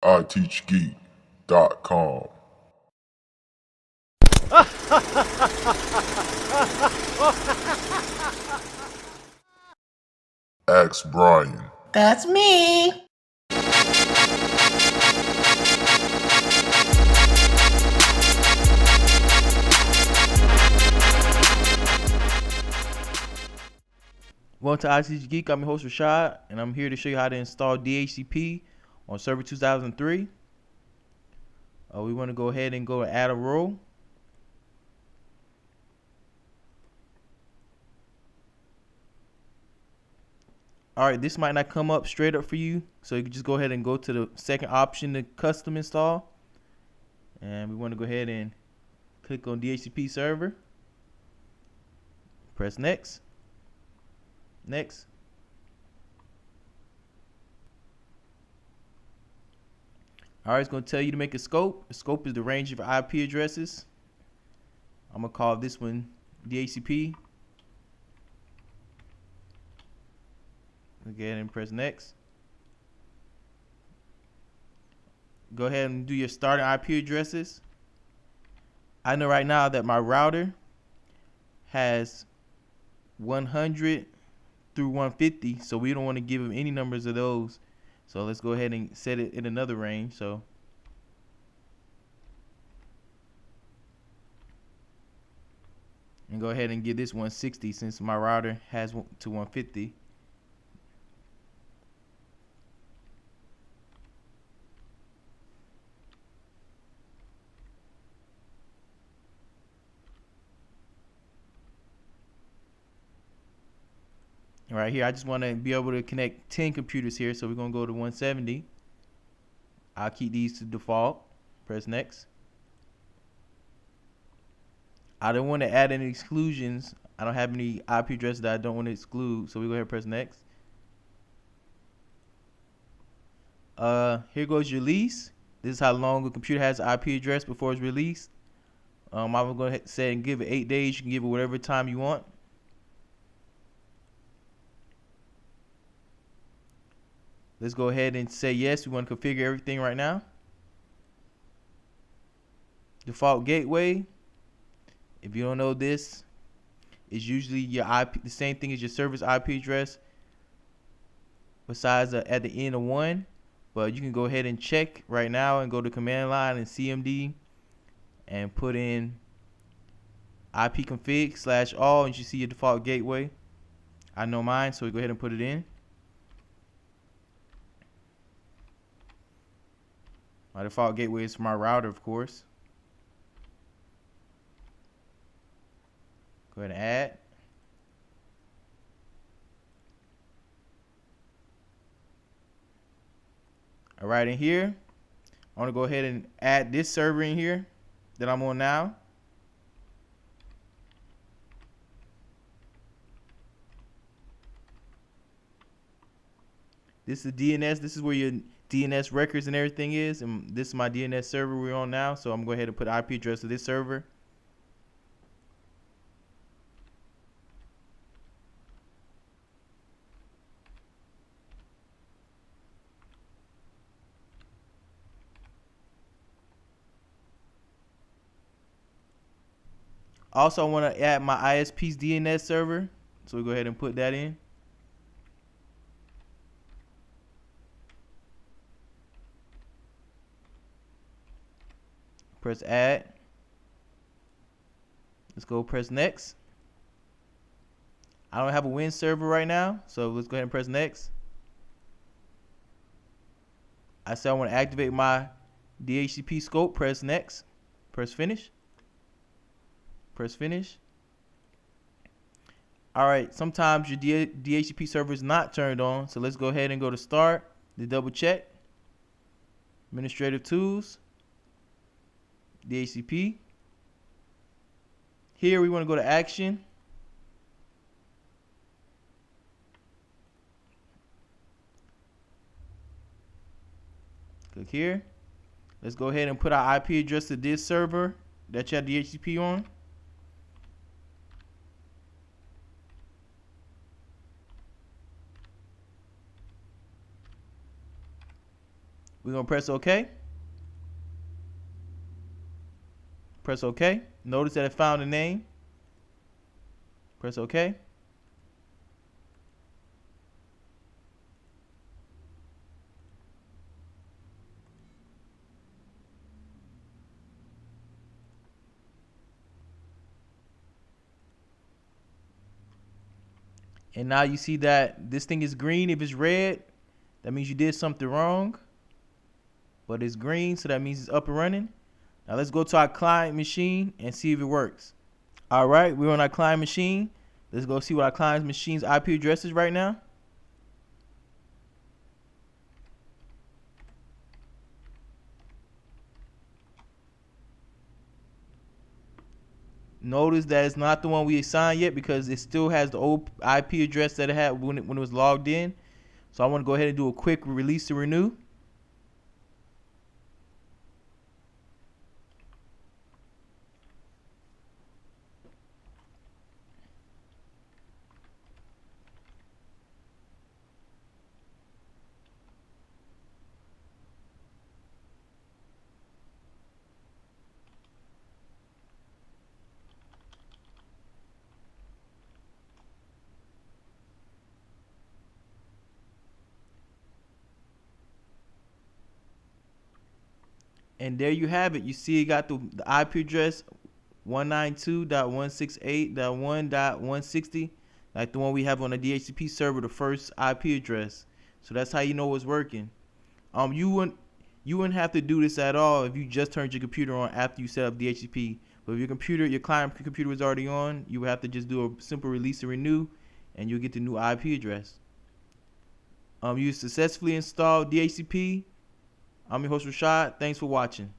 ITeachGeek.com. Ask Brian. That's me. Welcome to ITeachGeek. I'm your host Rashad, and I'm here to show you how to install DHCP on Server 2003. We want to go ahead and go to add a role. Alright, this might not come up straight up for you, so you can just go ahead and go to the second option, the custom install. And we want to go ahead and click on DHCP server. Press next. Next. Alright, it's going to tell you to make a scope. The scope is the range of IP addresses. I'm going to call this one DHCP. Go ahead and press next. Go ahead and do your starting IP addresses. I know right now that my router has 100 through 150, so we don't want to give them any numbers of those. So let's go ahead and set it in another range. So and go ahead and give this 160 since my router has to 150. Right here, I just want to be able to connect 10 computers here, so we're going to go to 170. I'll keep these to default. Press next. I don't want to add any exclusions. I don't have any IP addresses that I don't want to exclude, so we go ahead and press next. Here goes your lease. This is how long a computer has an IP address before it's released. I'm going to go ahead and say and give it 8 days. You can give it whatever time you want. Let's go ahead and say yes. We want to configure everything right now. Default gateway. If you don't know this, it's usually your IP, the same thing as your service IP address, besides at the end of 1. But you can go ahead and check right now and go to command line and CMD and put in ipconfig/all, and you see your default gateway. I know mine, so we go ahead and put it in. My default gateway is for my router, of course. Go ahead and add. All right, in here, I want to go ahead and add this server in here that I'm on now. This is DNS. This is where your DNS records and everything is, and this is my DNS server we're on now. So I'm going to go ahead and put IP address of this server. Also, I want to add my ISP's DNS server, so we go ahead and put that in. Press add. Let's go press next. I don't have a Win server right now, so let's go ahead and press next. I said I want to activate my DHCP scope. Press next. Press finish. Press finish. All right, sometimes your DHCP server is not turned on, so let's go ahead and go to start to double check. Administrative tools, DHCP. Here we want to go to action. Click here. Let's go ahead and put our IP address to this server that you have DHCP on. We're gonna press OK. Press OK. Notice that it found the name. Press OK. And now you see that this thing is green. If it's red, that means you did something wrong. But it's green, so that means it's up and running. Now let's go to our client machine and see if it works. All right, we're on our client machine. Let's go see what our client machine's IP address is right now. Notice that it's not the one we assigned yet because it still has the old IP address that it had when it was logged in. So I want to go ahead and do a quick release to renew. And there you have it. You see it got the IP address 192.168.1.160, like the one we have on the DHCP server, the first IP address. So that's how you know it's working. You wouldn't have to do this at all if you just turned your computer on after you set up DHCP. But if your client computer was already on, you would have to just do a simple release and renew, and you'll get the new IP address. You successfully installed DHCP. I'm your host Rashad. Thanks for watching.